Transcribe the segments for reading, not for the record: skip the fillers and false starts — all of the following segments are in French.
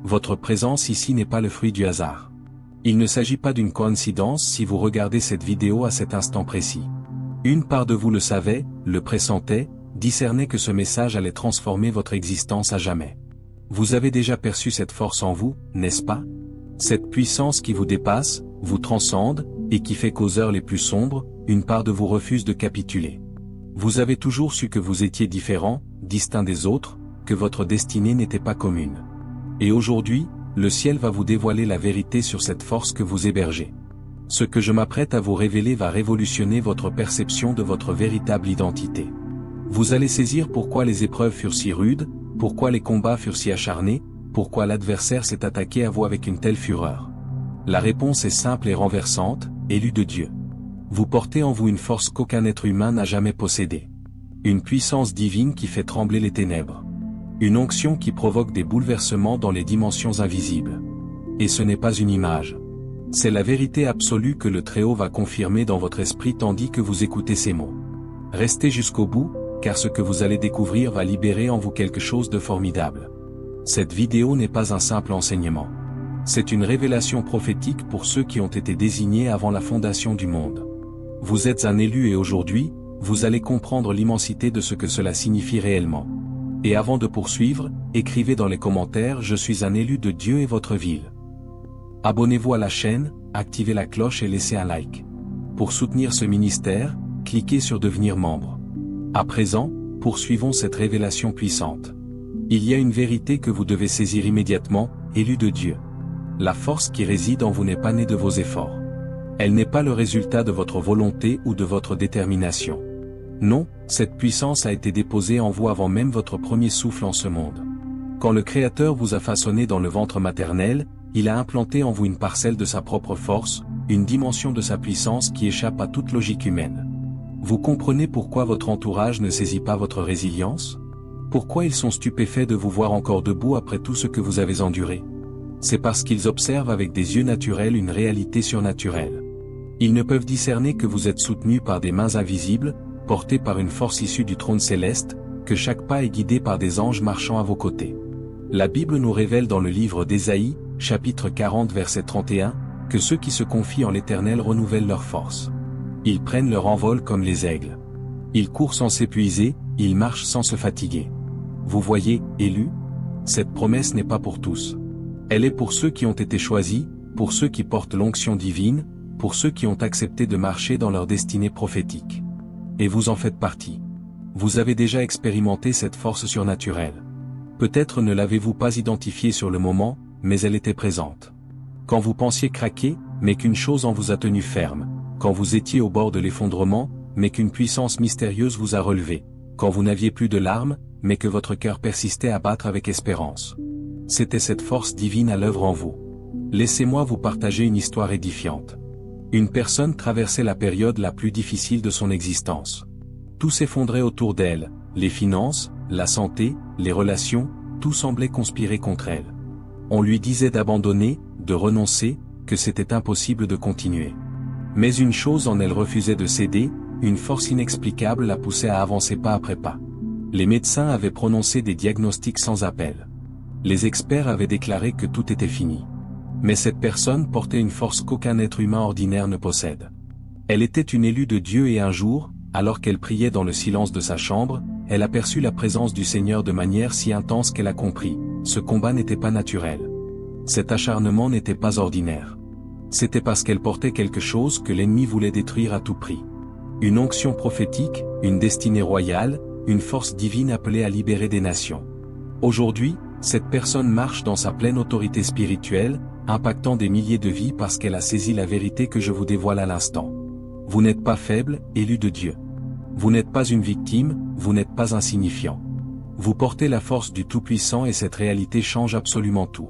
Votre présence ici n'est pas le fruit du hasard. Il ne s'agit pas d'une coïncidence si vous regardez cette vidéo à cet instant précis. Une part de vous le savait, le pressentait, discernait que ce message allait transformer votre existence à jamais. Vous avez déjà perçu cette force en vous, n'est-ce pas? Cette puissance qui vous dépasse, vous transcende, et qui fait qu'aux heures les plus sombres, une part de vous refuse de capituler. Vous avez toujours su que vous étiez différent, distinct des autres, que votre destinée n'était pas commune. Et aujourd'hui, le ciel va vous dévoiler la vérité sur cette force que vous hébergez. Ce que je m'apprête à vous révéler va révolutionner votre perception de votre véritable identité. Vous allez saisir pourquoi les épreuves furent si rudes, pourquoi les combats furent si acharnés, pourquoi l'adversaire s'est attaqué à vous avec une telle fureur. La réponse est simple et renversante, élu de Dieu. Vous portez en vous une force qu'aucun être humain n'a jamais possédée. Une puissance divine qui fait trembler les ténèbres. Une onction qui provoque des bouleversements dans les dimensions invisibles. Et ce n'est pas une image. C'est la vérité absolue que le Très-Haut va confirmer dans votre esprit tandis que vous écoutez ces mots. Restez jusqu'au bout, car ce que vous allez découvrir va libérer en vous quelque chose de formidable. Cette vidéo n'est pas un simple enseignement. C'est une révélation prophétique pour ceux qui ont été désignés avant la fondation du monde. Vous êtes un élu et aujourd'hui, vous allez comprendre l'immensité de ce que cela signifie réellement. Et avant de poursuivre, écrivez dans les commentaires « Je suis un élu de Dieu et votre ville ». Abonnez-vous à la chaîne, activez la cloche et laissez un like. Pour soutenir ce ministère, cliquez sur « Devenir membre ». À présent, poursuivons cette révélation puissante. Il y a une vérité que vous devez saisir immédiatement, élu de Dieu. La force qui réside en vous n'est pas née de vos efforts. Elle n'est pas le résultat de votre volonté ou de votre détermination. Non, cette puissance a été déposée en vous avant même votre premier souffle en ce monde. Quand le Créateur vous a façonné dans le ventre maternel, il a implanté en vous une parcelle de sa propre force, une dimension de sa puissance qui échappe à toute logique humaine. Vous comprenez pourquoi votre entourage ne saisit pas votre résilience? Pourquoi ils sont stupéfaits de vous voir encore debout après tout ce que vous avez enduré? C'est parce qu'ils observent avec des yeux naturels une réalité surnaturelle. Ils ne peuvent discerner que vous êtes soutenu par des mains invisibles, portés par une force issue du trône céleste, que chaque pas est guidé par des anges marchant à vos côtés. La Bible nous révèle dans le livre d'Ésaïe, chapitre 40 verset 31, que ceux qui se confient en l'Éternel renouvellent leur force. Ils prennent leur envol comme les aigles. Ils courent sans s'épuiser, ils marchent sans se fatiguer. Vous voyez, élus? Cette promesse n'est pas pour tous. Elle est pour ceux qui ont été choisis, pour ceux qui portent l'onction divine, pour ceux qui ont accepté de marcher dans leur destinée prophétique. Et vous en faites partie. Vous avez déjà expérimenté cette force surnaturelle. Peut-être ne l'avez-vous pas identifiée sur le moment, mais elle était présente. Quand vous pensiez craquer, mais qu'une chose en vous a tenu ferme. Quand vous étiez au bord de l'effondrement, mais qu'une puissance mystérieuse vous a relevé. Quand vous n'aviez plus de larmes, mais que votre cœur persistait à battre avec espérance. C'était cette force divine à l'œuvre en vous. Laissez-moi vous partager une histoire édifiante. Une personne traversait la période la plus difficile de son existence. Tout s'effondrait autour d'elle, les finances, la santé, les relations, tout semblait conspirer contre elle. On lui disait d'abandonner, de renoncer, que c'était impossible de continuer. Mais une chose en elle refusait de céder, une force inexplicable la poussait à avancer pas après pas. Les médecins avaient prononcé des diagnostics sans appel. Les experts avaient déclaré que tout était fini. Mais cette personne portait une force qu'aucun être humain ordinaire ne possède. Elle était une élue de Dieu et un jour, alors qu'elle priait dans le silence de sa chambre, elle aperçut la présence du Seigneur de manière si intense qu'elle a compris, ce combat n'était pas naturel. Cet acharnement n'était pas ordinaire. C'était parce qu'elle portait quelque chose que l'ennemi voulait détruire à tout prix. Une onction prophétique, une destinée royale, une force divine appelée à libérer des nations. Aujourd'hui, cette personne marche dans sa pleine autorité spirituelle, impactant des milliers de vies parce qu'elle a saisi la vérité que je vous dévoile à l'instant. Vous n'êtes pas faible, élu de Dieu. Vous n'êtes pas une victime, vous n'êtes pas insignifiant. Vous portez la force du Tout-Puissant et cette réalité change absolument tout.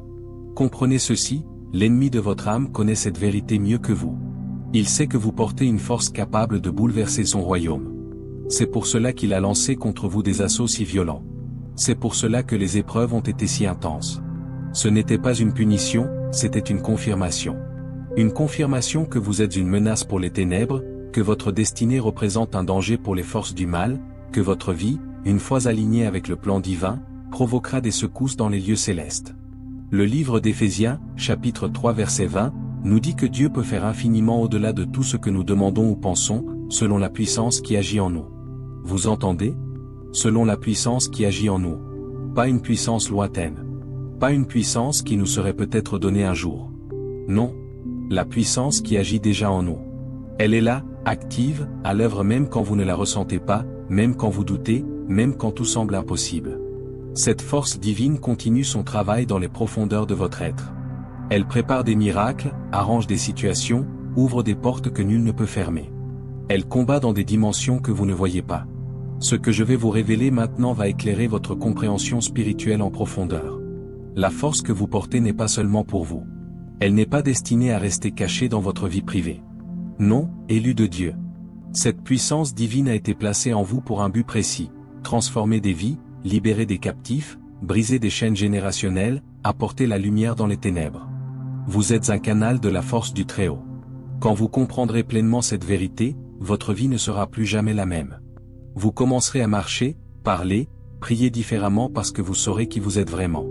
Comprenez ceci, l'ennemi de votre âme connaît cette vérité mieux que vous. Il sait que vous portez une force capable de bouleverser son royaume. C'est pour cela qu'il a lancé contre vous des assauts si violents. C'est pour cela que les épreuves ont été si intenses. Ce n'était pas une punition, c'était une confirmation. Une confirmation que vous êtes une menace pour les ténèbres, que votre destinée représente un danger pour les forces du mal, que votre vie, une fois alignée avec le plan divin, provoquera des secousses dans les lieux célestes. Le livre d'Éphésiens, chapitre 3 verset 20, nous dit que Dieu peut faire infiniment au-delà de tout ce que nous demandons ou pensons, selon la puissance qui agit en nous. Vous entendez? Selon la puissance qui agit en nous. Pas une puissance lointaine. Pas une puissance qui nous serait peut-être donnée un jour. Non. La puissance qui agit déjà en nous. Elle est là, active, à l'œuvre même quand vous ne la ressentez pas, même quand vous doutez, même quand tout semble impossible. Cette force divine continue son travail dans les profondeurs de votre être. Elle prépare des miracles, arrange des situations, ouvre des portes que nul ne peut fermer. Elle combat dans des dimensions que vous ne voyez pas. Ce que je vais vous révéler maintenant va éclairer votre compréhension spirituelle en profondeur. La force que vous portez n'est pas seulement pour vous. Elle n'est pas destinée à rester cachée dans votre vie privée. Non, élu de Dieu. Cette puissance divine a été placée en vous pour un but précis, transformer des vies, libérer des captifs, briser des chaînes générationnelles, apporter la lumière dans les ténèbres. Vous êtes un canal de la force du Très-Haut. Quand vous comprendrez pleinement cette vérité, votre vie ne sera plus jamais la même. Vous commencerez à marcher, parler, prier différemment parce que vous saurez qui vous êtes vraiment.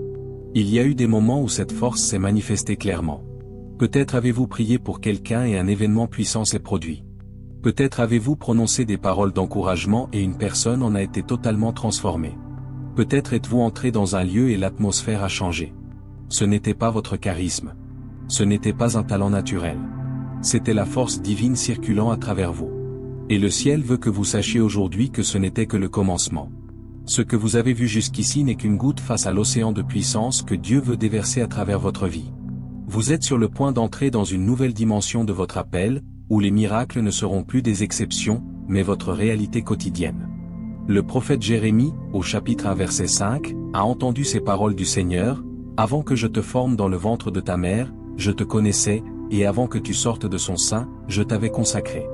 Il y a eu des moments où cette force s'est manifestée clairement. Peut-être avez-vous prié pour quelqu'un et un événement puissant s'est produit. Peut-être avez-vous prononcé des paroles d'encouragement et une personne en a été totalement transformée. Peut-être êtes-vous entré dans un lieu et l'atmosphère a changé. Ce n'était pas votre charisme. Ce n'était pas un talent naturel. C'était la force divine circulant à travers vous. Et le ciel veut que vous sachiez aujourd'hui que ce n'était que le commencement. Ce que vous avez vu jusqu'ici n'est qu'une goutte face à l'océan de puissance que Dieu veut déverser à travers votre vie. Vous êtes sur le point d'entrer dans une nouvelle dimension de votre appel, où les miracles ne seront plus des exceptions, mais votre réalité quotidienne. Le prophète Jérémie, au chapitre 1 verset 5, a entendu ces paroles du Seigneur, « Avant que je te forme dans le ventre de ta mère, je te connaissais, et avant que tu sortes de son sein, je t'avais consacré. »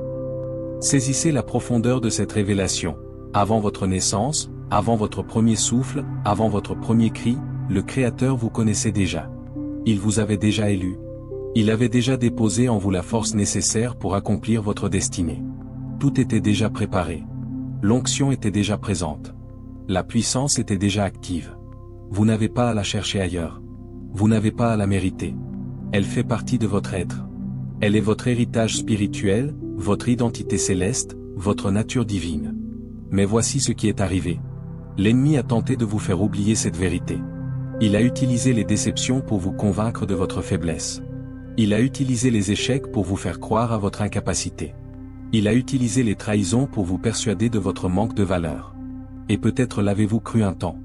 Saisissez la profondeur de cette révélation. Avant votre naissance, avant votre premier souffle, avant votre premier cri, le Créateur vous connaissait déjà. Il vous avait déjà élu. Il avait déjà déposé en vous la force nécessaire pour accomplir votre destinée. Tout était déjà préparé. L'onction était déjà présente. La puissance était déjà active. Vous n'avez pas à la chercher ailleurs. Vous n'avez pas à la mériter. Elle fait partie de votre être. Elle est votre héritage spirituel, votre identité céleste, votre nature divine. Mais voici ce qui est arrivé. L'ennemi a tenté de vous faire oublier cette vérité. Il a utilisé les déceptions pour vous convaincre de votre faiblesse. Il a utilisé les échecs pour vous faire croire à votre incapacité. Il a utilisé les trahisons pour vous persuader de votre manque de valeur. Et peut-être l'avez-vous cru un temps.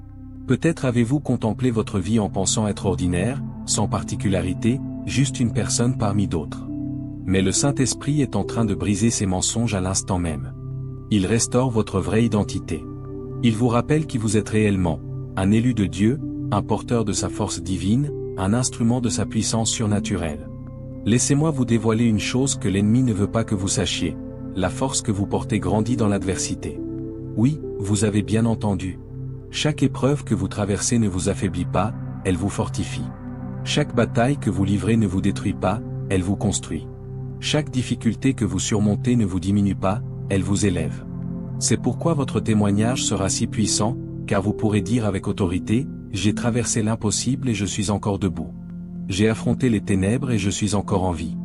Peut-être avez-vous contemplé votre vie en pensant être ordinaire, sans particularité, juste une personne parmi d'autres. Mais le Saint-Esprit est en train de briser ces mensonges à l'instant même. Il restaure votre vraie identité. Il vous rappelle qui vous êtes réellement, un élu de Dieu, un porteur de sa force divine, un instrument de sa puissance surnaturelle. Laissez-moi vous dévoiler une chose que l'ennemi ne veut pas que vous sachiez. La force que vous portez grandit dans l'adversité. Oui, vous avez bien entendu. Chaque épreuve que vous traversez ne vous affaiblit pas, elle vous fortifie. Chaque bataille que vous livrez ne vous détruit pas, elle vous construit. Chaque difficulté que vous surmontez ne vous diminue pas, elle vous élève. C'est pourquoi votre témoignage sera si puissant, car vous pourrez dire avec autorité, « J'ai traversé l'impossible et je suis encore debout. J'ai affronté les ténèbres et je suis encore en vie.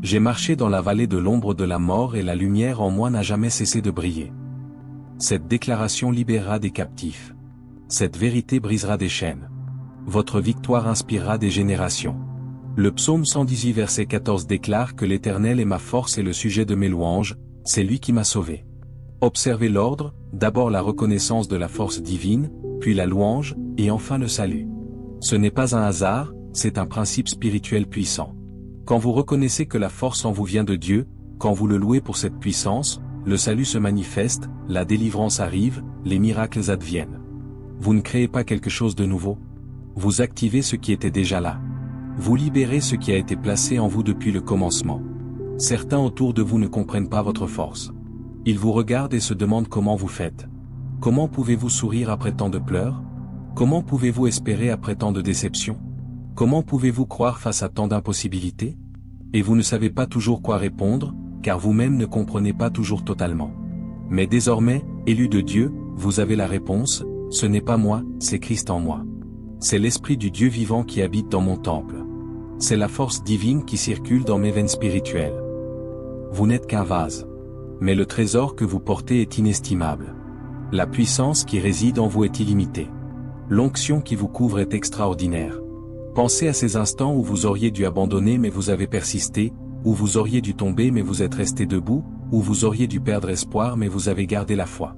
J'ai marché dans la vallée de l'ombre de la mort et la lumière en moi n'a jamais cessé de briller. » Cette déclaration libérera des captifs. Cette vérité brisera des chaînes. Votre victoire inspirera des générations. Le psaume 118 verset 14 déclare que l'Éternel est ma force et le sujet de mes louanges, c'est lui qui m'a sauvé. Observez l'ordre, d'abord la reconnaissance de la force divine, puis la louange, et enfin le salut. Ce n'est pas un hasard, c'est un principe spirituel puissant. Quand vous reconnaissez que la force en vous vient de Dieu, quand vous le louez pour cette puissance, le salut se manifeste, la délivrance arrive, les miracles adviennent. Vous ne créez pas quelque chose de nouveau. Vous activez ce qui était déjà là. Vous libérez ce qui a été placé en vous depuis le commencement. Certains autour de vous ne comprennent pas votre force. Ils vous regardent et se demandent comment vous faites. Comment pouvez-vous sourire après tant de pleurs? Comment pouvez-vous espérer après tant de déceptions? Comment pouvez-vous croire face à tant d'impossibilités? Et vous ne savez pas toujours quoi répondre, car vous-même ne comprenez pas toujours totalement. Mais désormais, élu de Dieu, vous avez la réponse, ce n'est pas moi, c'est Christ en moi. C'est l'Esprit du Dieu vivant qui habite dans mon temple. C'est la force divine qui circule dans mes veines spirituelles. Vous n'êtes qu'un vase. Mais le trésor que vous portez est inestimable. La puissance qui réside en vous est illimitée. L'onction qui vous couvre est extraordinaire. Pensez à ces instants où vous auriez dû abandonner mais vous avez persisté, où vous auriez dû tomber mais vous êtes resté debout, où vous auriez dû perdre espoir mais vous avez gardé la foi.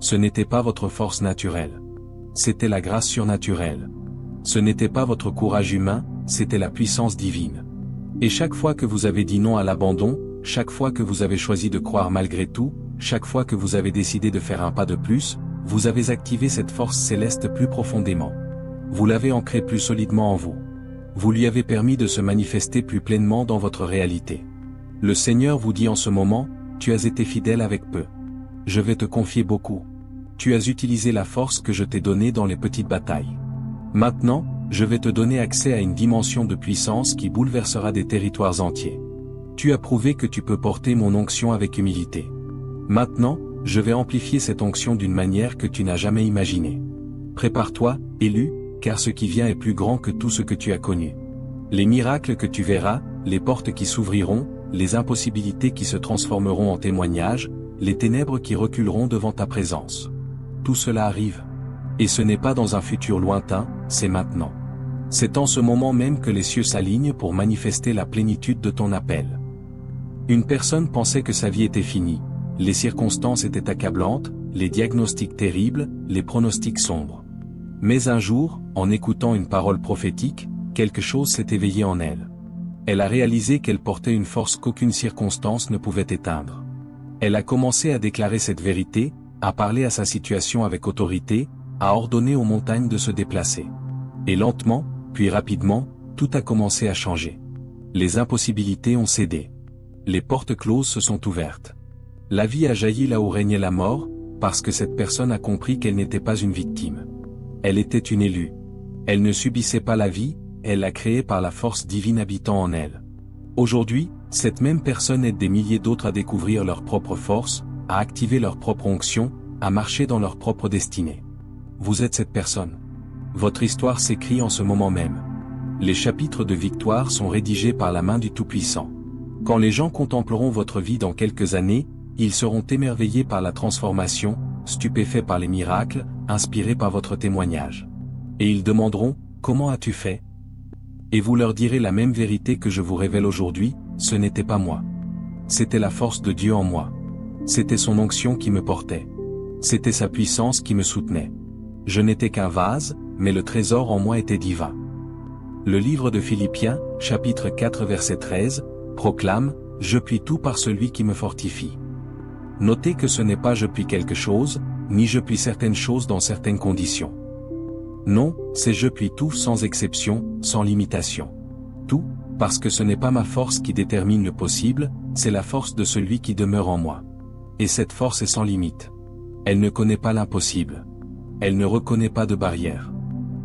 Ce n'était pas votre force naturelle. C'était la grâce surnaturelle. Ce n'était pas votre courage humain, c'était la puissance divine. Et chaque fois que vous avez dit non à l'abandon, chaque fois que vous avez choisi de croire malgré tout, chaque fois que vous avez décidé de faire un pas de plus, vous avez activé cette force céleste plus profondément. Vous l'avez ancrée plus solidement en vous. Vous lui avez permis de se manifester plus pleinement dans votre réalité. Le Seigneur vous dit en ce moment, tu as été fidèle avec peu. Je vais te confier beaucoup. Tu as utilisé la force que je t'ai donnée dans les petites batailles. Maintenant, je vais te donner accès à une dimension de puissance qui bouleversera des territoires entiers. Tu as prouvé que tu peux porter mon onction avec humilité. Maintenant, je vais amplifier cette onction d'une manière que tu n'as jamais imaginée. Prépare-toi, élu, car ce qui vient est plus grand que tout ce que tu as connu. Les miracles que tu verras, les portes qui s'ouvriront, les impossibilités qui se transformeront en témoignages, les ténèbres qui reculeront devant ta présence. Tout cela arrive. Et ce n'est pas dans un futur lointain, c'est maintenant. C'est en ce moment même que les cieux s'alignent pour manifester la plénitude de ton appel. Une personne pensait que sa vie était finie, les circonstances étaient accablantes, les diagnostics terribles, les pronostics sombres. Mais un jour, en écoutant une parole prophétique, quelque chose s'est éveillé en elle. Elle a réalisé qu'elle portait une force qu'aucune circonstance ne pouvait éteindre. Elle a commencé à déclarer cette vérité, à parler à sa situation avec autorité, à ordonner aux montagnes de se déplacer. Et lentement, puis rapidement, tout a commencé à changer. Les impossibilités ont cédé. Les portes closes se sont ouvertes. La vie a jailli là où régnait la mort, parce que cette personne a compris qu'elle n'était pas une victime. Elle était une élue. Elle ne subissait pas la vie, elle l'a créée par la force divine habitant en elle. Aujourd'hui, cette même personne aide des milliers d'autres à découvrir leur propre force, à activer leur propre onction, à marcher dans leur propre destinée. Vous êtes cette personne. Votre histoire s'écrit en ce moment même. Les chapitres de victoire sont rédigés par la main du Tout-Puissant. Quand les gens contempleront votre vie dans quelques années, ils seront émerveillés par la transformation, stupéfaits par les miracles, inspirés par votre témoignage. Et ils demanderont, comment as-tu fait? Et vous leur direz la même vérité que je vous révèle aujourd'hui, ce n'était pas moi. C'était la force de Dieu en moi. C'était son onction qui me portait. C'était sa puissance qui me soutenait. Je n'étais qu'un vase, mais le trésor en moi était divin. Le livre de Philippiens, chapitre 4 verset 13, proclame, « Je puis tout par celui qui me fortifie ». Notez que ce n'est pas « je puis quelque chose », ni « je puis certaines choses dans certaines conditions ». Non, c'est « je puis tout sans exception, sans limitation ». Tout, parce que ce n'est pas ma force qui détermine le possible, c'est la force de celui qui demeure en moi. Et cette force est sans limite. Elle ne connaît pas l'impossible. Elle ne reconnaît pas de barrière.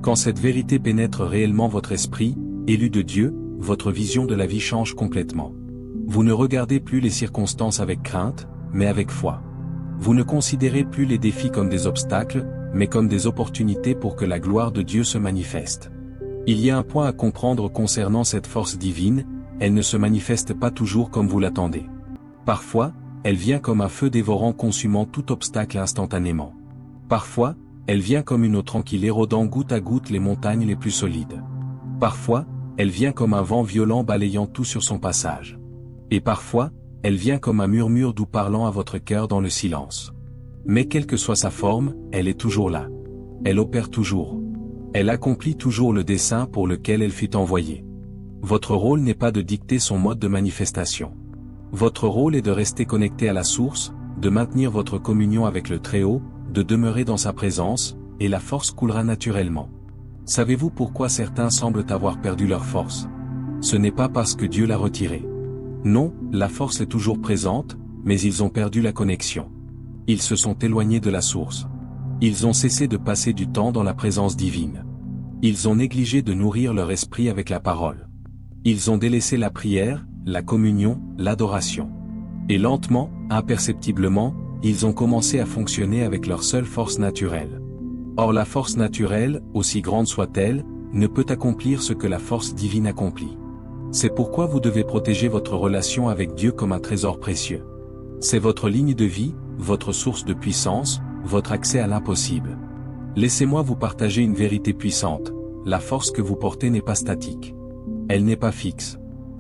Quand cette vérité pénètre réellement votre esprit, élu de Dieu, votre vision de la vie change complètement. Vous ne regardez plus les circonstances avec crainte, mais avec foi. Vous ne considérez plus les défis comme des obstacles, mais comme des opportunités pour que la gloire de Dieu se manifeste. Il y a un point à comprendre concernant cette force divine, elle ne se manifeste pas toujours comme vous l'attendez. Parfois, elle vient comme un feu dévorant consumant tout obstacle instantanément. Parfois, elle vient comme une eau tranquille érodant goutte à goutte les montagnes les plus solides. Parfois, elle vient comme un vent violent balayant tout sur son passage. Et parfois, elle vient comme un murmure doux parlant à votre cœur dans le silence. Mais quelle que soit sa forme, elle est toujours là. Elle opère toujours. Elle accomplit toujours le dessein pour lequel elle fut envoyée. Votre rôle n'est pas de dicter son mode de manifestation. Votre rôle est de rester connecté à la source, de maintenir votre communion avec le Très-Haut, de demeurer dans sa présence, et la force coulera naturellement. Savez-vous pourquoi certains semblent avoir perdu leur force? Ce n'est pas parce que Dieu l'a retirée. Non, la force est toujours présente, mais ils ont perdu la connexion. Ils se sont éloignés de la source. Ils ont cessé de passer du temps dans la présence divine. Ils ont négligé de nourrir leur esprit avec la parole. Ils ont délaissé la prière, la communion, l'adoration. Et lentement, imperceptiblement, ils ont commencé à fonctionner avec leur seule force naturelle. Or la force naturelle, aussi grande soit-elle, ne peut accomplir ce que la force divine accomplit. C'est pourquoi vous devez protéger votre relation avec Dieu comme un trésor précieux. C'est votre ligne de vie, votre source de puissance, votre accès à l'impossible. Laissez-moi vous partager une vérité puissante, la force que vous portez n'est pas statique. Elle n'est pas fixe.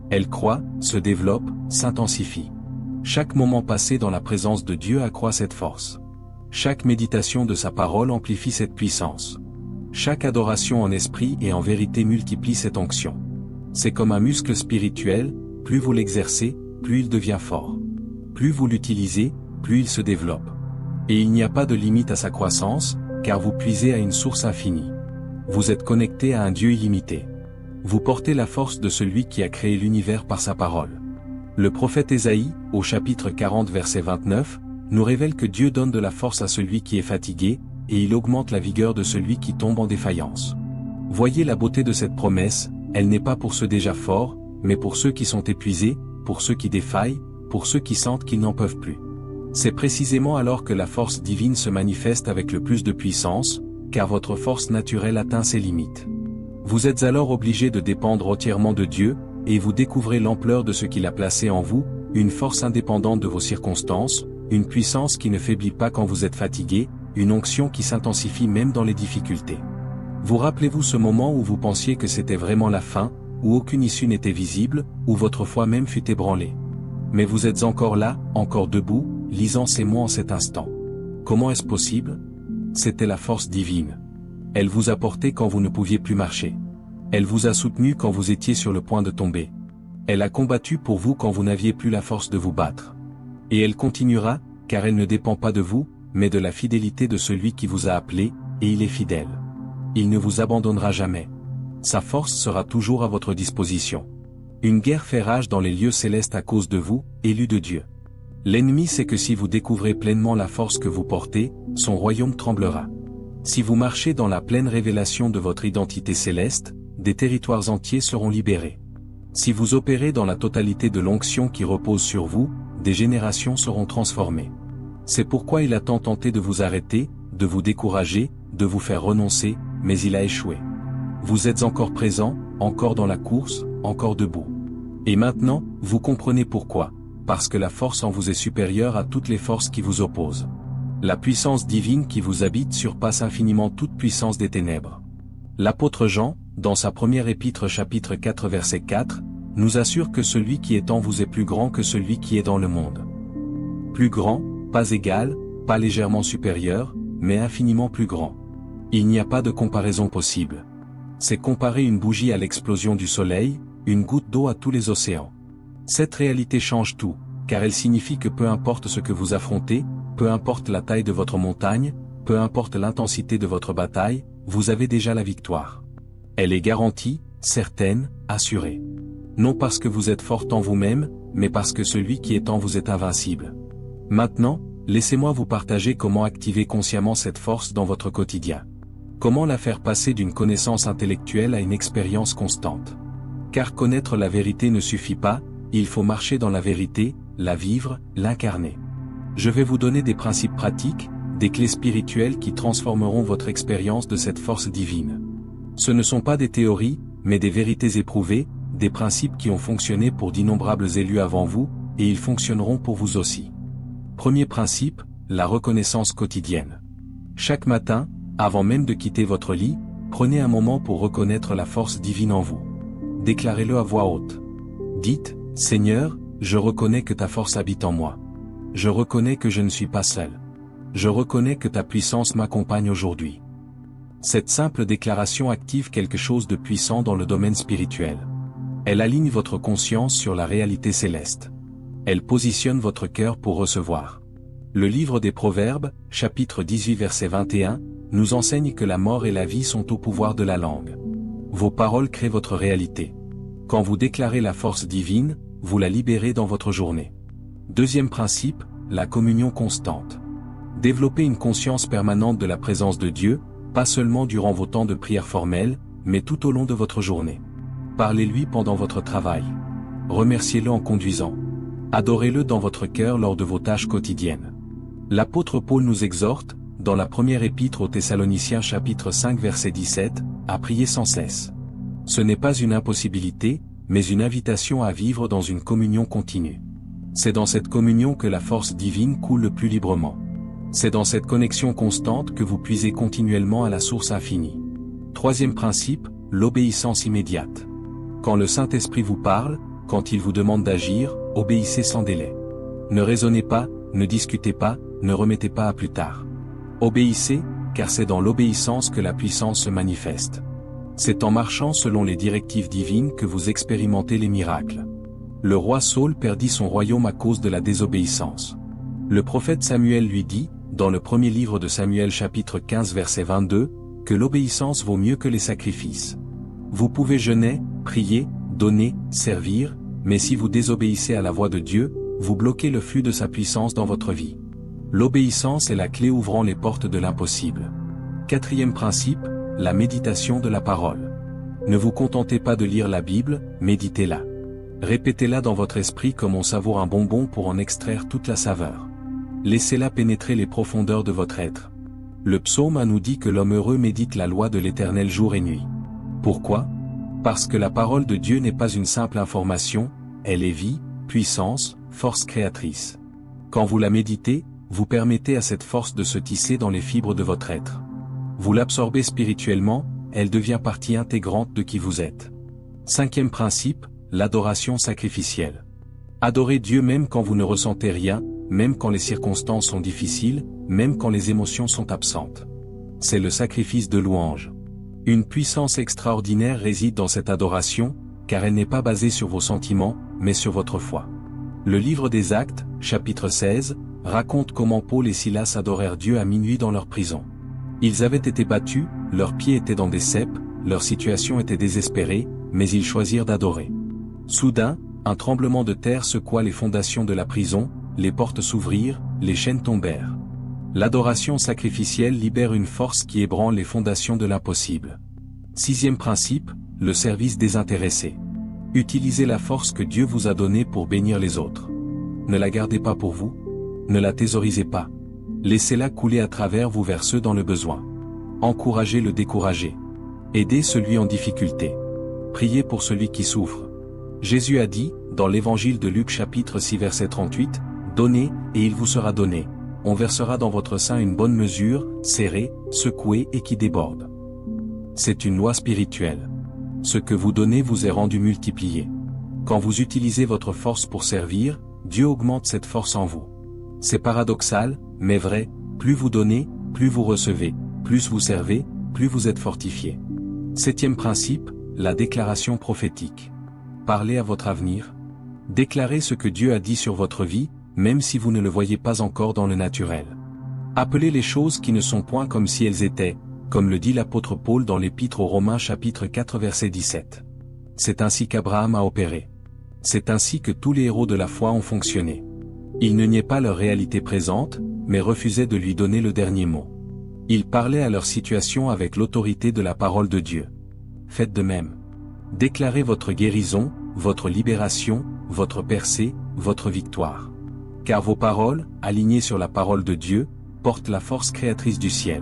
Elle croît, se développe, s'intensifie. Chaque moment passé dans la présence de Dieu accroît cette force. Chaque méditation de sa parole amplifie cette puissance. Chaque adoration en esprit et en vérité multiplie cette onction. C'est comme un muscle spirituel, plus vous l'exercez, plus il devient fort. Plus vous l'utilisez, plus il se développe. Et il n'y a pas de limite à sa croissance, car vous puisez à une source infinie. Vous êtes connecté à un Dieu illimité. Vous portez la force de celui qui a créé l'univers par sa parole. Le prophète Ésaïe, au chapitre 40 verset 29, nous révèle que Dieu donne de la force à celui qui est fatigué, et il augmente la vigueur de celui qui tombe en défaillance. Voyez la beauté de cette promesse, elle n'est pas pour ceux déjà forts, mais pour ceux qui sont épuisés, pour ceux qui défaillent, pour ceux qui sentent qu'ils n'en peuvent plus. C'est précisément alors que la force divine se manifeste avec le plus de puissance, car votre force naturelle atteint ses limites. Vous êtes alors obligé de dépendre entièrement de Dieu, et vous découvrez l'ampleur de ce qu'il a placé en vous, une force indépendante de vos circonstances, une puissance qui ne faiblit pas quand vous êtes fatigué, une onction qui s'intensifie même dans les difficultés. Vous rappelez-vous ce moment où vous pensiez que c'était vraiment la fin, où aucune issue n'était visible, où votre foi même fut ébranlée. Mais vous êtes encore là, encore debout, lisant ces mots en cet instant. Comment est-ce possible? C'était la force divine. Elle vous a porté quand vous ne pouviez plus marcher. Elle vous a soutenu quand vous étiez sur le point de tomber. Elle a combattu pour vous quand vous n'aviez plus la force de vous battre. Et elle continuera, car elle ne dépend pas de vous, mais de la fidélité de celui qui vous a appelé, et il est fidèle. Il ne vous abandonnera jamais. Sa force sera toujours à votre disposition. Une guerre fait rage dans les lieux célestes à cause de vous, élus de Dieu. L'ennemi sait que si vous découvrez pleinement la force que vous portez, son royaume tremblera. Si vous marchez dans la pleine révélation de votre identité céleste, des territoires entiers seront libérés. Si vous opérez dans la totalité de l'onction qui repose sur vous, des générations seront transformées. C'est pourquoi il a tant tenté de vous arrêter, de vous décourager, de vous faire renoncer, mais il a échoué. Vous êtes encore présent, encore dans la course, encore debout. Et maintenant, vous comprenez pourquoi. Parce que la force en vous est supérieure à toutes les forces qui vous opposent. La puissance divine qui vous habite surpasse infiniment toute puissance des ténèbres. L'apôtre Jean, dans sa première épître chapitre 4 verset 4, nous assure que celui qui est en vous est plus grand que celui qui est dans le monde. Plus grand, pas égal, pas légèrement supérieur, mais infiniment plus grand. Il n'y a pas de comparaison possible. C'est comparer une bougie à l'explosion du soleil, une goutte d'eau à tous les océans. Cette réalité change tout, car elle signifie que peu importe ce que vous affrontez, peu importe la taille de votre montagne, peu importe l'intensité de votre bataille, vous avez déjà la victoire. Elle est garantie, certaine, assurée. Non parce que vous êtes forte en vous-même, mais parce que celui qui est en vous est invincible. Maintenant, laissez-moi vous partager comment activer consciemment cette force dans votre quotidien. Comment la faire passer d'une connaissance intellectuelle à une expérience constante. Car connaître la vérité ne suffit pas, il faut marcher dans la vérité, la vivre, l'incarner. Je vais vous donner des principes pratiques, des clés spirituelles qui transformeront votre expérience de cette force divine. Ce ne sont pas des théories, mais des vérités éprouvées, des principes qui ont fonctionné pour d'innombrables élus avant vous, et ils fonctionneront pour vous aussi. Premier principe, la reconnaissance quotidienne. Chaque matin, avant même de quitter votre lit, prenez un moment pour reconnaître la force divine en vous. Déclarez-le à voix haute. Dites, Seigneur, je reconnais que ta force habite en moi. Je reconnais que je ne suis pas seul. Je reconnais que ta puissance m'accompagne aujourd'hui. Cette simple déclaration active quelque chose de puissant dans le domaine spirituel. Elle aligne votre conscience sur la réalité céleste. Elle positionne votre cœur pour recevoir. Le livre des Proverbes, chapitre 18 verset 21, nous enseigne que la mort et la vie sont au pouvoir de la langue. Vos paroles créent votre réalité. Quand vous déclarez la force divine, vous la libérez dans votre journée. Deuxième principe, la communion constante. Développez une conscience permanente de la présence de Dieu, pas seulement durant vos temps de prière formelle, mais tout au long de votre journée. Parlez-lui pendant votre travail. Remerciez-le en conduisant. Adorez-le dans votre cœur lors de vos tâches quotidiennes. L'apôtre Paul nous exhorte, dans la première épître aux Thessaloniciens chapitre 5 verset 17, à prier sans cesse. Ce n'est pas une impossibilité, mais une invitation à vivre dans une communion continue. C'est dans cette communion que la force divine coule le plus librement. C'est dans cette connexion constante que vous puisez continuellement à la source infinie. Troisième principe, l'obéissance immédiate. Quand le Saint-Esprit vous parle, quand il vous demande d'agir, obéissez sans délai. Ne raisonnez pas, ne discutez pas, ne remettez pas à plus tard. Obéissez, car c'est dans l'obéissance que la puissance se manifeste. C'est en marchant selon les directives divines que vous expérimentez les miracles. Le roi Saül perdit son royaume à cause de la désobéissance. Le prophète Samuel lui dit, dans le premier livre de Samuel chapitre 15 verset 22, que l'obéissance vaut mieux que les sacrifices. Vous pouvez jeûner, prier, donner, servir, mais si vous désobéissez à la voix de Dieu, vous bloquez le flux de sa puissance dans votre vie. L'obéissance est la clé ouvrant les portes de l'impossible. Quatrième principe, la méditation de la parole. Ne vous contentez pas de lire la Bible, méditez-la. Répétez-la dans votre esprit comme on savoure un bonbon pour en extraire toute la saveur. Laissez-la pénétrer les profondeurs de votre être. Le psaume 1 nous dit que l'homme heureux médite la loi de l'Éternel jour et nuit. Pourquoi ? Parce que la parole de Dieu n'est pas une simple information, elle est vie, puissance, force créatrice. Quand vous la méditez, vous permettez à cette force de se tisser dans les fibres de votre être. Vous l'absorbez spirituellement, elle devient partie intégrante de qui vous êtes. Cinquième principe, l'adoration sacrificielle. Adorez Dieu même quand vous ne ressentez rien, même quand les circonstances sont difficiles, même quand les émotions sont absentes. C'est le sacrifice de louange. Une puissance extraordinaire réside dans cette adoration, car elle n'est pas basée sur vos sentiments, mais sur votre foi. Le livre des Actes, chapitre 16, raconte comment Paul et Silas adorèrent Dieu à minuit dans leur prison. Ils avaient été battus, leurs pieds étaient dans des ceps, leur situation était désespérée, mais ils choisirent d'adorer. Soudain, un tremblement de terre secoua les fondations de la prison, les portes s'ouvrirent, les chaînes tombèrent. L'adoration sacrificielle libère une force qui ébranle les fondations de l'impossible. Sixième principe, le service désintéressé. Utilisez la force que Dieu vous a donnée pour bénir les autres. Ne la gardez pas pour vous. Ne la thésaurisez pas. Laissez-la couler à travers vous vers ceux dans le besoin. Encouragez le découragé. Aidez celui en difficulté. Priez pour celui qui souffre. Jésus a dit, dans l'évangile de Luc chapitre 6 verset 38, « Donnez, et il vous sera donné. On versera dans votre sein une bonne mesure, serrée, secouée et qui déborde. » C'est une loi spirituelle. Ce que vous donnez vous est rendu multiplié. Quand vous utilisez votre force pour servir, Dieu augmente cette force en vous. C'est paradoxal, mais vrai, plus vous donnez, plus vous recevez, plus vous servez, plus vous êtes fortifié. Septième principe, la déclaration prophétique. Parlez à votre avenir. Déclarez ce que Dieu a dit sur votre vie, même si vous ne le voyez pas encore dans le naturel. Appelez les choses qui ne sont point comme si elles étaient, comme le dit l'apôtre Paul dans l'épître aux Romains chapitre 4 verset 17. C'est ainsi qu'Abraham a opéré. C'est ainsi que tous les héros de la foi ont fonctionné. Ils ne niaient pas leur réalité présente, mais refusaient de lui donner le dernier mot. Ils parlaient à leur situation avec l'autorité de la parole de Dieu. Faites de même. Déclarez votre guérison, votre libération, votre percée, votre victoire. Car vos paroles, alignées sur la parole de Dieu, portent la force créatrice du ciel.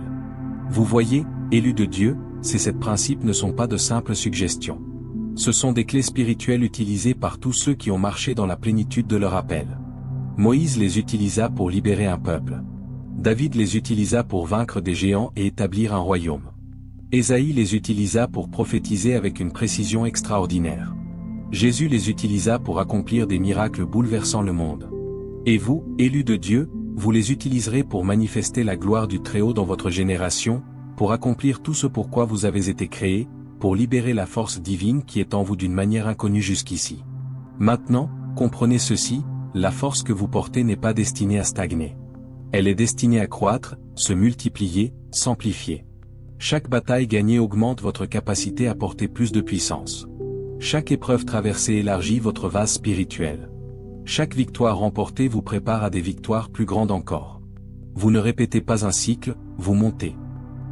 Vous voyez, élus de Dieu, ces principes ne sont pas de simples suggestions. Ce sont des clés spirituelles utilisées par tous ceux qui ont marché dans la plénitude de leur appel. Moïse les utilisa pour libérer un peuple. David les utilisa pour vaincre des géants et établir un royaume. Ésaïe les utilisa pour prophétiser avec une précision extraordinaire. Jésus les utilisa pour accomplir des miracles bouleversant le monde. Et vous, élus de Dieu, vous les utiliserez pour manifester la gloire du Très-Haut dans votre génération, pour accomplir tout ce pourquoi vous avez été créés, pour libérer la force divine qui est en vous d'une manière inconnue jusqu'ici. Maintenant, comprenez ceci, la force que vous portez n'est pas destinée à stagner. Elle est destinée à croître, se multiplier, s'amplifier. Chaque bataille gagnée augmente votre capacité à porter plus de puissance. Chaque épreuve traversée élargit votre vase spirituel. Chaque victoire remportée vous prépare à des victoires plus grandes encore. Vous ne répétez pas un cycle, vous montez.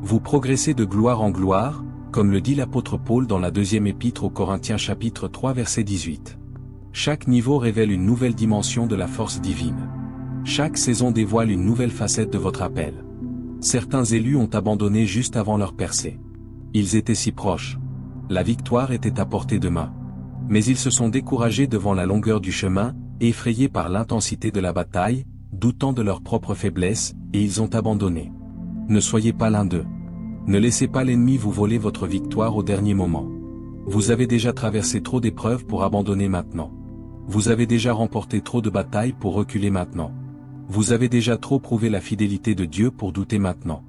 Vous progressez de gloire en gloire, comme le dit l'apôtre Paul dans la deuxième épître aux Corinthiens chapitre 3 verset 18. Chaque niveau révèle une nouvelle dimension de la force divine. Chaque saison dévoile une nouvelle facette de votre appel. Certains élus ont abandonné juste avant leur percée. Ils étaient si proches. La victoire était à portée de main. Mais ils se sont découragés devant la longueur du chemin, effrayés par l'intensité de la bataille, doutant de leur propre faiblesse, et ils ont abandonné. Ne soyez pas l'un d'eux. Ne laissez pas l'ennemi vous voler votre victoire au dernier moment. Vous avez déjà traversé trop d'épreuves pour abandonner maintenant. Vous avez déjà remporté trop de batailles pour reculer maintenant. Vous avez déjà trop prouvé la fidélité de Dieu pour douter maintenant.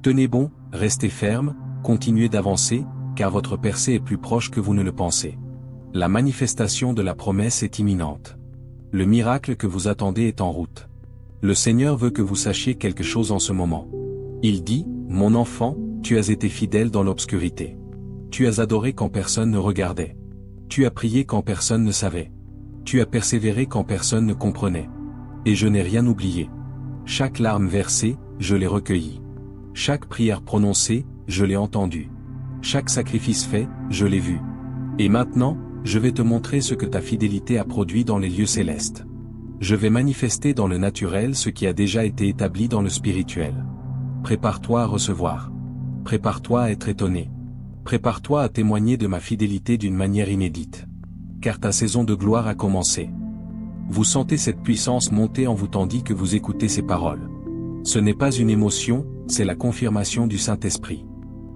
Tenez bon, restez ferme, continuez d'avancer, car votre percée est plus proche que vous ne le pensez. La manifestation de la promesse est imminente. Le miracle que vous attendez est en route. Le Seigneur veut que vous sachiez quelque chose en ce moment. Il dit, « Mon enfant, tu as été fidèle dans l'obscurité. Tu as adoré quand personne ne regardait. Tu as prié quand personne ne savait. Tu as persévéré quand personne ne comprenait. Et je n'ai rien oublié. Chaque larme versée, je l'ai recueillie. Chaque prière prononcée, je l'ai entendue. Chaque sacrifice fait, je l'ai vu. Et maintenant, je vais te montrer ce que ta fidélité a produit dans les lieux célestes. Je vais manifester dans le naturel ce qui a déjà été établi dans le spirituel. Prépare-toi à recevoir. Prépare-toi à être étonné. Prépare-toi à témoigner de ma fidélité d'une manière inédite. Car ta saison de gloire a commencé. Vous sentez cette puissance monter en vous tandis que vous écoutez ces paroles. Ce n'est pas une émotion, c'est la confirmation du Saint-Esprit.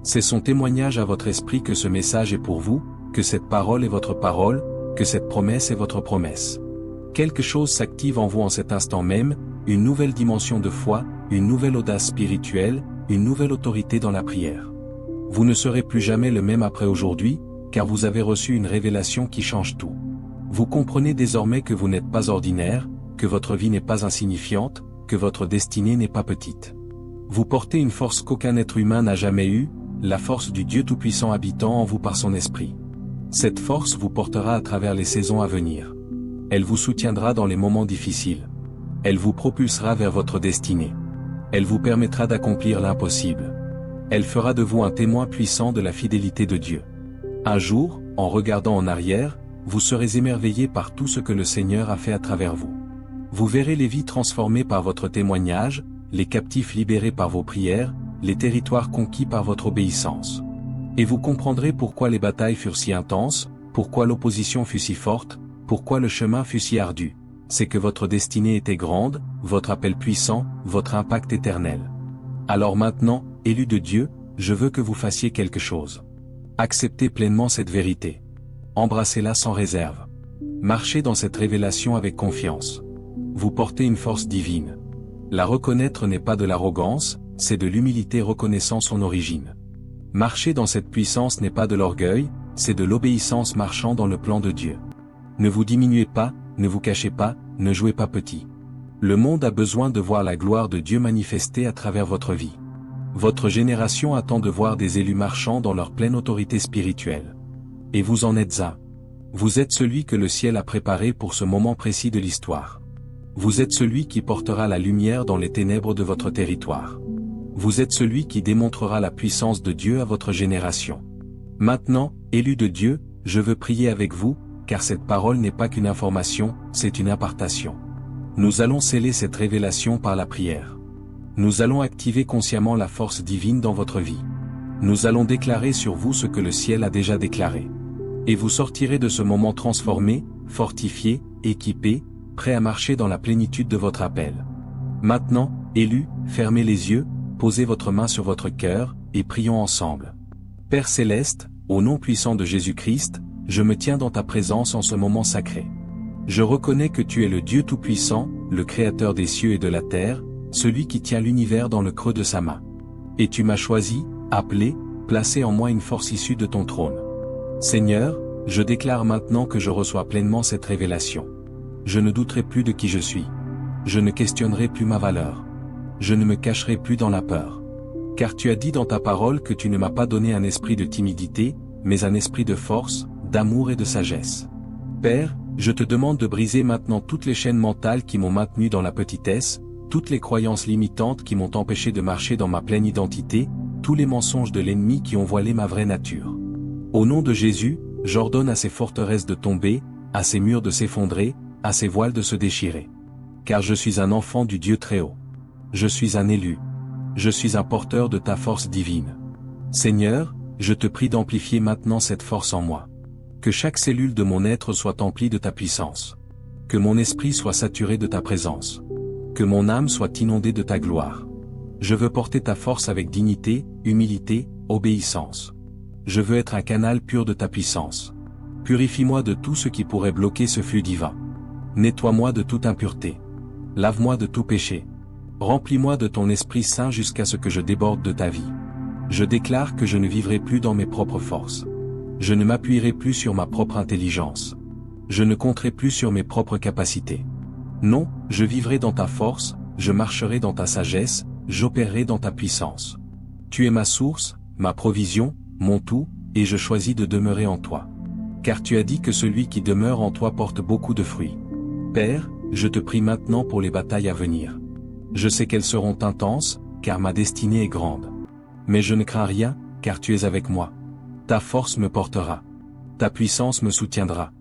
C'est son témoignage à votre esprit que ce message est pour vous, que cette parole est votre parole, que cette promesse est votre promesse. Quelque chose s'active en vous en cet instant même, une nouvelle dimension de foi, une nouvelle audace spirituelle, une nouvelle autorité dans la prière. Vous ne serez plus jamais le même après aujourd'hui, car vous avez reçu une révélation qui change tout. Vous comprenez désormais que vous n'êtes pas ordinaire, que votre vie n'est pas insignifiante, que votre destinée n'est pas petite. Vous portez une force qu'aucun être humain n'a jamais eue, la force du Dieu Tout-Puissant habitant en vous par son esprit. Cette force vous portera à travers les saisons à venir. Elle vous soutiendra dans les moments difficiles. Elle vous propulsera vers votre destinée. Elle vous permettra d'accomplir l'impossible. Elle fera de vous un témoin puissant de la fidélité de Dieu. Un jour, en regardant en arrière, vous serez émerveillé par tout ce que le Seigneur a fait à travers vous. Vous verrez les vies transformées par votre témoignage, les captifs libérés par vos prières, les territoires conquis par votre obéissance. Et vous comprendrez pourquoi les batailles furent si intenses, pourquoi l'opposition fut si forte, pourquoi le chemin fut si ardu. C'est que votre destinée était grande, votre appel puissant, votre impact éternel. Alors maintenant, élus de Dieu, je veux que vous fassiez quelque chose. Acceptez pleinement cette vérité. Embrassez-la sans réserve. Marchez dans cette révélation avec confiance. Vous portez une force divine. La reconnaître n'est pas de l'arrogance, c'est de l'humilité reconnaissant son origine. Marcher dans cette puissance n'est pas de l'orgueil, c'est de l'obéissance marchant dans le plan de Dieu. Ne vous diminuez pas, ne vous cachez pas, ne jouez pas petit. Le monde a besoin de voir la gloire de Dieu manifestée à travers votre vie. Votre génération attend de voir des élus marchant dans leur pleine autorité spirituelle. Et vous en êtes un. Vous êtes celui que le ciel a préparé pour ce moment précis de l'histoire. Vous êtes celui qui portera la lumière dans les ténèbres de votre territoire. Vous êtes celui qui démontrera la puissance de Dieu à votre génération. Maintenant, élus de Dieu, je veux prier avec vous, car cette parole n'est pas qu'une information, c'est une impartation. Nous allons sceller cette révélation par la prière. Nous allons activer consciemment la force divine dans votre vie. Nous allons déclarer sur vous ce que le ciel a déjà déclaré. Et vous sortirez de ce moment transformé, fortifié, équipé, prêt à marcher dans la plénitude de votre appel. Maintenant, élus, fermez les yeux, posez votre main sur votre cœur, et prions ensemble. Père Céleste, au nom puissant de Jésus-Christ, je me tiens dans ta présence en ce moment sacré. Je reconnais que tu es le Dieu Tout-Puissant, le Créateur des cieux et de la terre, celui qui tient l'univers dans le creux de sa main. Et tu m'as choisi, appelé, placé en moi une force issue de ton trône. Seigneur, je déclare maintenant que je reçois pleinement cette révélation. Je ne douterai plus de qui je suis. Je ne questionnerai plus ma valeur. Je ne me cacherai plus dans la peur. Car tu as dit dans ta parole que tu ne m'as pas donné un esprit de timidité, mais un esprit de force, d'amour et de sagesse. Père, je te demande de briser maintenant toutes les chaînes mentales qui m'ont maintenu dans la petitesse, toutes les croyances limitantes qui m'ont empêché de marcher dans ma pleine identité, tous les mensonges de l'ennemi qui ont voilé ma vraie nature. Au nom de Jésus, j'ordonne à ces forteresses de tomber, à ces murs de s'effondrer, à ces voiles de se déchirer. Car je suis un enfant du Dieu Très-Haut. Je suis un élu. Je suis un porteur de ta force divine. Seigneur, je te prie d'amplifier maintenant cette force en moi. Que chaque cellule de mon être soit emplie de ta puissance. Que mon esprit soit saturé de ta présence. Que mon âme soit inondée de ta gloire. Je veux porter ta force avec dignité, humilité, obéissance. Je veux être un canal pur de ta puissance. Purifie-moi de tout ce qui pourrait bloquer ce flux divin. Nettoie-moi de toute impureté. Lave-moi de tout péché. Remplis-moi de ton Esprit Saint jusqu'à ce que je déborde de ta vie. Je déclare que je ne vivrai plus dans mes propres forces. Je ne m'appuierai plus sur ma propre intelligence. Je ne compterai plus sur mes propres capacités. Non, je vivrai dans ta force, je marcherai dans ta sagesse, j'opérerai dans ta puissance. Tu es ma source, ma provision, mon tout, et je choisis de demeurer en toi. Car tu as dit que celui qui demeure en toi porte beaucoup de fruits. Père, je te prie maintenant pour les batailles à venir. Je sais qu'elles seront intenses, car ma destinée est grande. Mais je ne crains rien, car tu es avec moi. Ta force me portera. Ta puissance me soutiendra.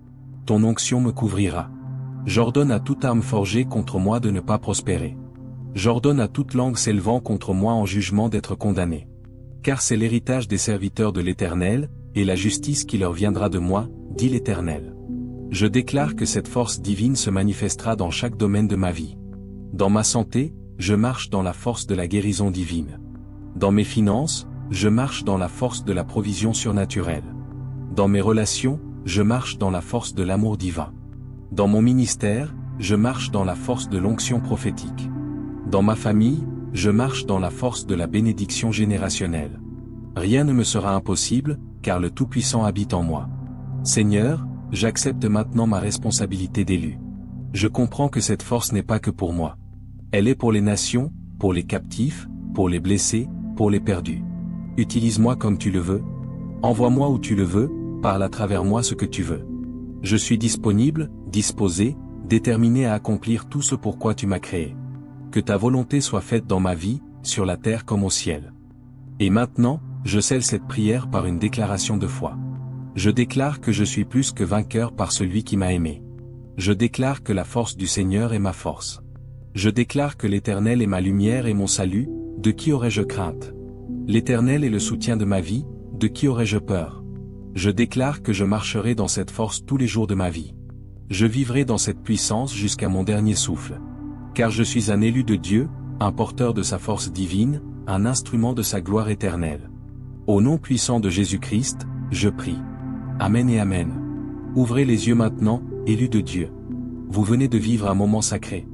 Ton onction me couvrira. J'ordonne à toute arme forgée contre moi de ne pas prospérer. J'ordonne à toute langue s'élevant contre moi en jugement d'être condamnée. Car c'est l'héritage des serviteurs de l'Éternel, et la justice qui leur viendra de moi, dit l'Éternel. Je déclare que cette force divine se manifestera dans chaque domaine de ma vie. Dans ma santé, je marche dans la force de la guérison divine. Dans mes finances, je marche dans la force de la provision surnaturelle. Dans mes relations, je marche dans la force de l'amour divin. Dans mon ministère, je marche dans la force de l'onction prophétique. Dans ma famille, je marche dans la force de la bénédiction générationnelle. Rien ne me sera impossible, car le Tout-Puissant habite en moi. Seigneur, j'accepte maintenant ma responsabilité d'élu. Je comprends que cette force n'est pas que pour moi. Elle est pour les nations, pour les captifs, pour les blessés, pour les perdus. Utilise-moi comme tu le veux. Envoie-moi où tu le veux, parle à travers moi ce que tu veux. Je suis disponible, disposé, déterminé à accomplir tout ce pour quoi tu m'as créé. Que ta volonté soit faite dans ma vie, sur la terre comme au ciel. Et maintenant, je scelle cette prière par une déclaration de foi. Je déclare que je suis plus que vainqueur par celui qui m'a aimé. Je déclare que la force du Seigneur est ma force. Je déclare que l'Éternel est ma lumière et mon salut, de qui aurais-je crainte? L'Éternel est le soutien de ma vie, de qui aurais-je peur? Je déclare que je marcherai dans cette force tous les jours de ma vie. Je vivrai dans cette puissance jusqu'à mon dernier souffle. Car je suis un élu de Dieu, un porteur de sa force divine, un instrument de sa gloire éternelle. Au nom puissant de Jésus-Christ, je prie. Amen et Amen. Ouvrez les yeux maintenant, élus de Dieu. Vous venez de vivre un moment sacré.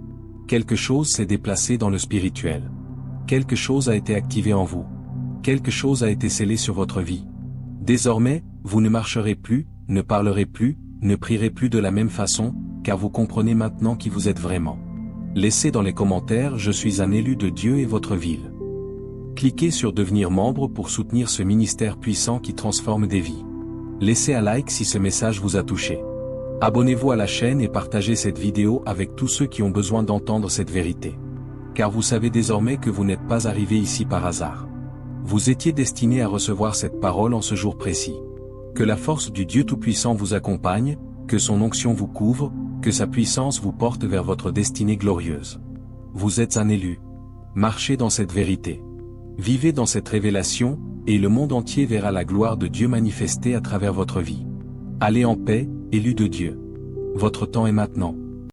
Quelque chose s'est déplacé dans le spirituel. Quelque chose a été activé en vous. Quelque chose a été scellé sur votre vie. Désormais, vous ne marcherez plus, ne parlerez plus, ne prierez plus de la même façon, car vous comprenez maintenant qui vous êtes vraiment. Laissez dans les commentaires « Je suis un élu de Dieu et votre ville ». Cliquez sur « Devenir membre » pour soutenir ce ministère puissant qui transforme des vies. Laissez un like si ce message vous a touché. Abonnez-vous à la chaîne et partagez cette vidéo avec tous ceux qui ont besoin d'entendre cette vérité. Car vous savez désormais que vous n'êtes pas arrivé ici par hasard. Vous étiez destiné à recevoir cette parole en ce jour précis. Que la force du Dieu Tout-Puissant vous accompagne, que son onction vous couvre, que sa puissance vous porte vers votre destinée glorieuse. Vous êtes un élu. Marchez dans cette vérité. Vivez dans cette révélation, et le monde entier verra la gloire de Dieu manifestée à travers votre vie. Allez en paix, élus de Dieu. Votre temps est maintenant.